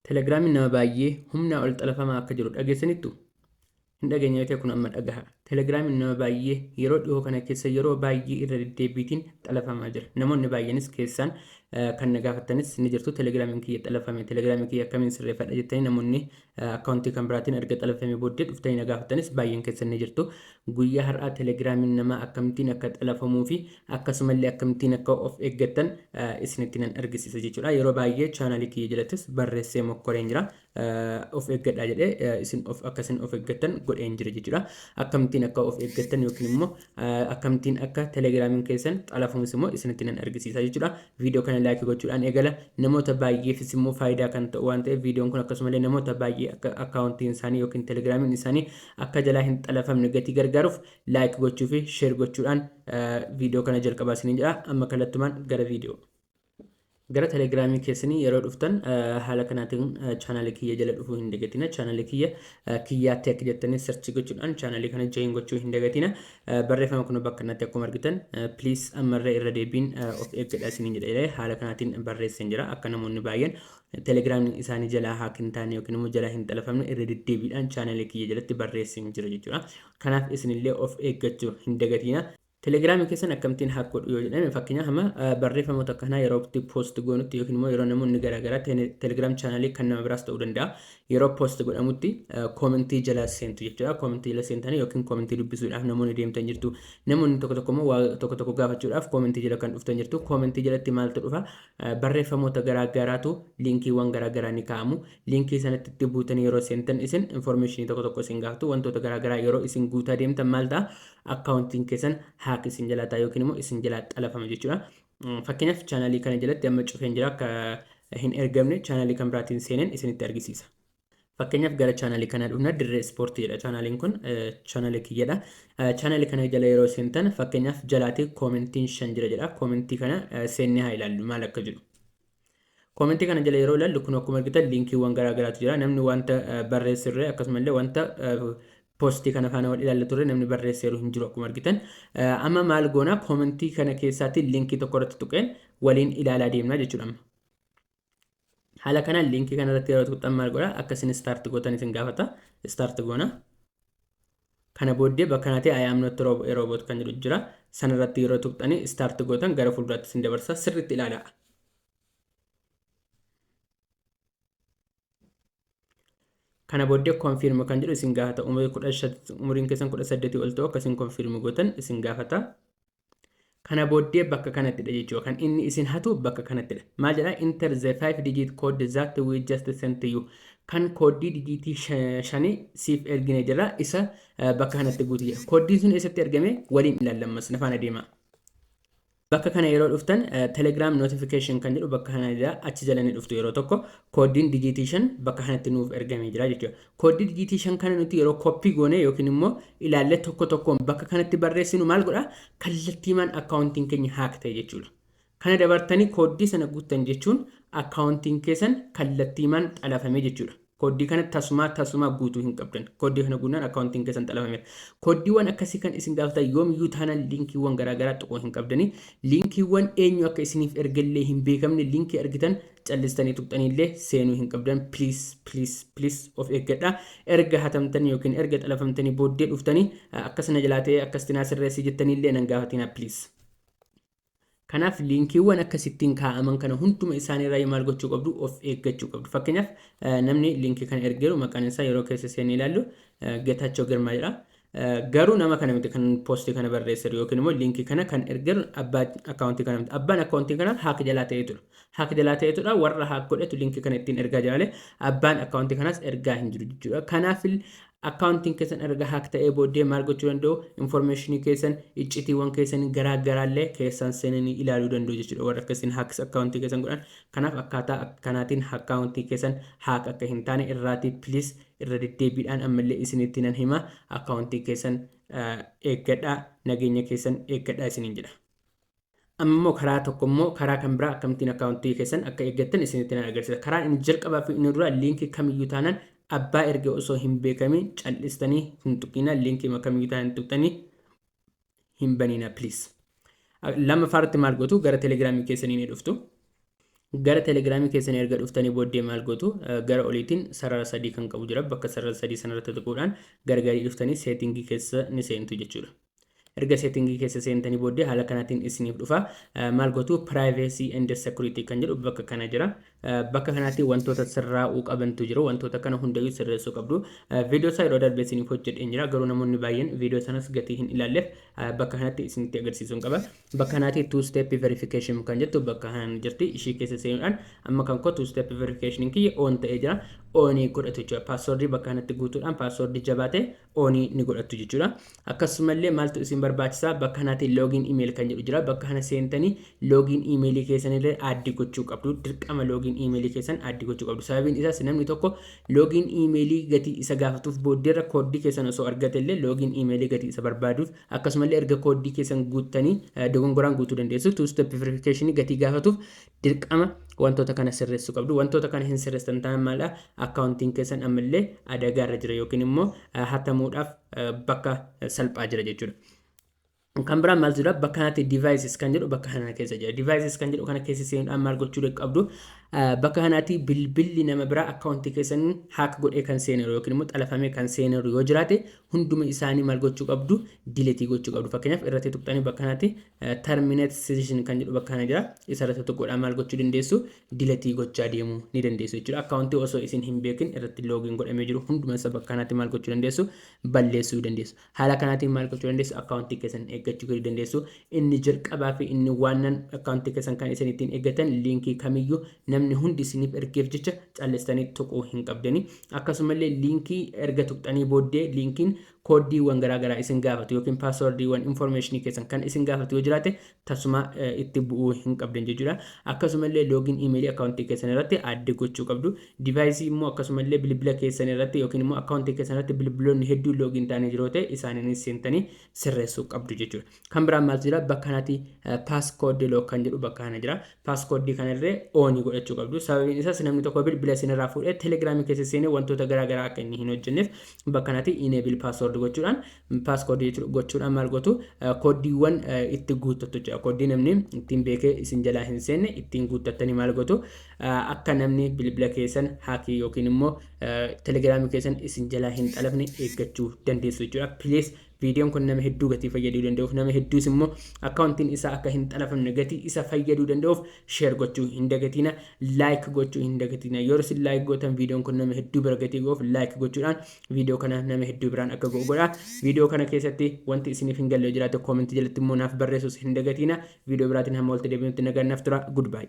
Telegiraamiin nama baay'ee humnaa ol xalafamaa akka jiru dhageessaniittu hin dhageenye ta'e kun amma dhagaha. Telegiraamiin nama baay'ee yeroo dhiyoo kana keessa yeroo baay'ee irra deddeebiitiin xalafamaa jira. Namoonni baay'eenis keessaan kan na gaafattanis ni jirtu. Telegiraamiin kiyya xalafame. Telegiraamiin kiyya akkamiin sirreeffadha jettanii namoonni akkaawuntii kan biraatiin erga xalafame booddee dhuftanii na gaafattanis baay'een keessan ni jirtu. Guyyaa har'aa telegiraamiin nama akkamittiin akka xalafamuu fi akkasumallee akkamittiin akka of eeggattan isinitti nan argisiisa jechuudha. Yeroo baay'ee chaanaalii kiyya jalattis barreessee mokkoreen jira. Of eeggadhaa jedhee isin akkasiin of eeggattan godheen jira jechuudha. Akkamittiin akka of eeggattan yookiin immoo akkamittiin akka telegiraamiin keessan xalafamus immoo isinitti nan argisiisa jechuudha. Viidiyoo kana laayikii gochuudhaan eegala namoota baay'eefis immoo faayidaa kan ta'u waan ta'eef viidiyoon kun akkasumallee namoota baay'ee akka akkaawuntiin isaanii yookiin telegiraamiin isaanii akka jalaa hin xalafamne gatii gargaaruuf laayikii gochuu fi sheer gochuudhaan viidiyoo kana jalqabaa isiniin jedha. Amma kallattumaan gara viidiyoo. Gara telegiraamii keessanii yeroo dhuftan haala kanaatiin chaanaalii kiyya jala dhufuu hin dagatina. Chaanaalii kiyya kiyyaatti akka jettanii sarchi gochuudhaan chaanaalii kana join gochuu hin dagatina. Barreeffama kun bakka kanatti akkuma argitan please ammarree irra deebiin of eeggadhaa isiniin jedhee haala kanaatiin barreesseen jira. Akka namoonni baay'een telegiraamiin isaanii jalaa haakin taane yookiin immoo jalaa hin xalafamne irra deddeebiidhaan chaanaalii kiyya jalatti barreesseen jira jechuudha. Kanaaf isinillee of eeggachuu hin dagatina. Telegiraamii keessan akkamittiin haak godhu yoo jedhame fakkeenyaaf amma barreeffamoota akkanaa yeroo itti poost goonutti yookiin immoo yeroo namoonni garaagaraa telegiraam chaanaalii kan nama biraas ta'uu danda'a yeroo poost godhamutti koomentii jala seentu jechuudha. Koomentii jala seentanii yookiin koomentii dubbisuudhaaf namoonni deemtan jirtu. Namoonni tokko tokko immoo waa tokko tokko gaafachuudhaaf koomentii jala kan dhuftan jirtu. Koomentii jalatti maaltu dhufa? Barreeffamoota garaagaraatu liinkiiwwan garaagaraa ni kaa'amu. Liinkii sanatti itti buutanii yeroo seentan isin information tokko tokko isin gaafatu. Wantoota garaagaraa yeroo isin guutaa deemtan maal ta'a? Akkaawuntiin keessan haak isin jalaa ta'a yookiin immoo isin jalaa xalafama jechuudha. Fakkeenyaaf chaanaalii kana jalatti amma cufeen jira akka hin ergamne chaanaalii kan biraatiin seenan isinitti argisiisa. Fakkeenyaaf gara chaanaalii kanaa dhufna dirree ispoortii jedha. Chaanaaliin kun chaanaalii kiyyadha. Chaanaalii kana jala yeroo seentan fakkeenyaaf jalaatii koomentiin 5 jira jedha. Koomentii kana seennee haa ilaallu maal akka jiru. Koomentii kana jala yeroo ilaallu kun akkuma argitan liinkiiwwan garaagaraatu jira. Namni wanta barreessirree akkasumallee wanta postii kana faana wal ilaallu turre namni barreesseeru hin jiru akkuma argitan. Amma maal goona koomentii kana keessaatti liinkii tokko irratti tuqeen waliin ilaalaa deemna jechuudha. Haala kanaan liinkii kana irratti yeroo tuqxan maal godha akkasiin start gootan isin gaafata. Start goona. Kana booddee bakka kanatti I am not a robot kan jedhu jira. Sana irratti yeroo tuqxanii start gootan gara fuulduraatti isin dabarsa sirriitti ilaalaa. Kana booddee confirm kan jedhu isin gaafata. Umuriin keessan 18 ol ta'u akkasiin confirm gootan isin gaafata. Kana booddee bakka kanattidha jechuudha. Kan inni isin hatu bakka kanattidha. Maal jedhaa enter the 5 digit code that we just sent to you. Kan koodii digiitii 5 siif ergine jira isa bakka kanatti guutu jira. Koodiin sun eessatti argame waliin ilaallammas nafaan adeema. Bakka kana yeroo dhuftan Telegram notification kan jedhu bakka kana jira achi jala ni dhuftu yeroo tokko koodiin digiitii 5 bakka kanatti nuuf ergamee jira jechuudha. Koodii digiitii 5 kana nuti yeroo koppii goone yookiin immoo ilaallee tokko tokkoon bakka kanatti barreessinu maal godha kallattiimaan akkaawuntiin keenya haak ta'e jechuudha. Kana dabartanii koodii sana guuttan jechuun akkaawuntiin keessan kallattiimaan xalafame jechuudha. Koodii kana tasuma guutuu hin qabdan. Koodii kana guunnaan akkaawuntiin keessan xalafameera. Koodiiwwan akkasii kan isin gaafatan yoomiyyuu taanaan liinkiiwwan garaagaraa tuquu hin qabdanii. Liinkiiwwan eenyu akka isiniif ergallee hin beekamne liinkii argitan callistanii tuqxaniillee seenuu hin qabdan. Please of eeggadhaa. Erga hatamtanii yookiin erga xalafamtanii booddee dhuftanii akkasina jalaa ta'ee akkasitti sirreessii jettaniillee nan gaafatina please. Kanaaf liinkiiwwan akkasittiin kaa'aman kana hunduma isaaniirraa maal gochuu qabdu of eeggachuu qabdu. Fakkeenyaaf namni liinkii kana ergeeru maqaan isaa yeroo keessa seenee ilaallu Geetaachoo Girmaa jedha. Garuu nama kana miti kan poostii kana barreesseeru yookiin immoo liinkii kana kan ergeeru abbaan akkaawuntii kana miti. Abbaan akkaawuntii kana haak jalaa ta'eetudha. Haak jalaa ta'eetudha warra haak godhetu liinkii kana ittiin ergaa jiraale abbaan akkaawuntii kanaas ergaa hin jiru jechuudha. Kanaaf akkaawuntiin keessan erga haak ta'ee booddee maal gochuu danda'u informationii keessan iccitiiwwan keessan garaagaraallee keessan seenanii ilaaluu danda'u jechuudha. Warra akkasiin haaks akkaawuntii keessan godhan kanaaf akkaataa akkanaatiin akkaawuntii keessan haak akka hin taane irraatii please irra deddeebiidhaan ammallee isinitti nan hima akkaawuntii keessan eeggadhaa nageenya keessan eeggadhaa isiniin jedha. Ammoo karaa tokko immoo karaa kan biraa akkamittiin akkaawuntii keessan akka eeggattan isinitti nan agarsiisa. Karaa inni jalqabaa fi inni dura liinkii kamiyyuu taanaan abbaa erga osoo hin beekamin callistanii hin tuqina liinkii kamiyyuu taanaan tuqxanii hin banina please. Lamaffaarratti maal gootu gara telegiraamii keessanii ni dhuftu. gara telegiraamii keessan erga dhuftanii booddee maal gootu gara oliitiin sarara sadii kan qabu jira bakka sarara sadii sanarratti tuquudhaan gargaarii dhuftanii seetingii keessa ni seentu jechuudha. Erga seetingii keessa seentanii booddee haala kanaatiin isiniif dhufa maal gootu privacy and security kan jedhu bakka kana jira. Bakka kanaatti wantoota sirraa'uu qabantu jiru wantoota kana hundayyuu sirreessuu qabdu. Viidiyoo isaa yeroo darbee isiniif hojjedheen jira garuu namoonni baay'een viidiyoo sanas gatii hin ilaalleef bakka kanatti isinitti agarsiisuun qaba. Bakka kanaatti two step verification kan jettu bakka kanaan jirti ishii keessa seenuudhaan amma kan koo two step verification kiyya on ta'ee jira. Onii godhatu jechuudha. Paaswordii bakka kanatti guutuudhaan paaswordii jabaate onii ni godhatu jechuudha. Akkasumallee maaltu isin barbaachisaa bakka kanatti login email kan jedhu jira. Bakka kana seentanii login emailii keessanillee addi gochuu qabdu. Dirqama login emailii keessan addi gochuu qabdu. Sababiin isaas namni tokko login emailii gatii isa gaafatuuf booddeerra kooddii keessan osoo argatellee login emailii gatii isa barbaaduuf akkasumallee erga kooddii keessan guuttanii dogongoraan guutuu dandeessu. Two step verification gatii gaafatuuf dirqama wantoota kana sirreessuu qabdu. Wantoota kana hin sirreessan ta'an maala akkaawuntiin keessan ammallee adagaarra jira yookiin immoo hatamuudhaaf bakka salphaa jira jechuudha. Kan biraan maal jira bakka kanatti devices kan jedhu bakka kana keessa jira. Devices kan jedhu kana keessa seenuudhaan maal gochuu qabdu bakka kanatti bilbilli nama biraa akkaawuntii keessan haak godhee kan seeneru yookiin immoo xalafamee kan seeneru yoo jiraate hunduma isaanii maal gochuu qabdu dileetii gochuu qabdu. Fakkeenyaaf irratti tuqxanii bakka kanatti terminate session kan jedhu bakka kana jira. Isa irratti tuquudhaan maal gochuu dandeessu dileetii gochaa deemuu ni dandeessu jechuudha. Akkaawuntii osoo isin hin beekin irratti login godhamee jiru hunduma isa bakka kanatti maal gochuu dandeessu balleessuu dandeessu. Haala kanaatiin maal gochuu dandeessu akkaawuntii keessan eeggachuu dandeessu. Inni jalqabaa fi inni waanan akkaawuntii keessan kan isin ittiin eeggatan liinkii kamiyyuu namni hundi isiniif ergeef jecha callistanii tuquu hin qabdani. Akkasumallee liinkii erga tuqxanii booddee liinkiin kooddiiwwan garaagaraa isin gaafatu yookiin paaswordiiwwan informationii keessan kan isin gaafatu yoo jiraate tasuma itti bu'uu hin qabdan jechuudha. Akkasumallee login emailii akkaawuntii keessan irratti adda gochuu qabdu. Divaayisii immoo akkasumallee bilbila keessan irratti yookiin immoo akkaawuntii keessan irratti bilbiloonni hedduu login ta'anii jiru ta'e isaaniinis seentanii sirreessuu qabdu jechuudha. Kan biraan maal jira bakka kanatti paaskoodii look kan jedhu bakka kana jira. Paaskoodii kanarree oonii godhachuu qabdu. Sababiin isaas namni tokko bilbila isinirraa fuudhee telegiraamii keessa seenee wantoota garaagaraa akka inni hin hojjenneef bakka kanatti enable password gochuudhaan paaskoodii gochuudhaan maal gootu kooddiiwwan itti guuttatu jechuudha. Kooddii namni ittiin beekee isin jalaa hin seenne ittiin guuttattanii maal gootu akka namni bilbila keessan haakii yookiin immoo telegiraamii keessan isin jalaa hin xalafne eeggachuu dandeessu jechuudha. Please viidiyoon kun nama hedduu gatii fayyaduu danda'uuf nama hedduus immoo akkaawuntiin isaa akka hin xalafamne gatii isa fayyaduu danda'uuf sheer gochuu hin dagatina laayik gochuu hin dagatina. Yoo isin laayik gootan viidiyoon kun nama hedduu bira gatii ga'uuf laayik gochuudhaan viidiyoo kana nama hedduu biraan akka ga'u godha. Viidiyoo kana keessatti wanti isiniif hin galle jiraate koomentii jalatti immoo naaf barreessuus hin dagatina. Viidiyoo biraatiin hamma walitti deebinutti nagaan naaf tura. Goodbye.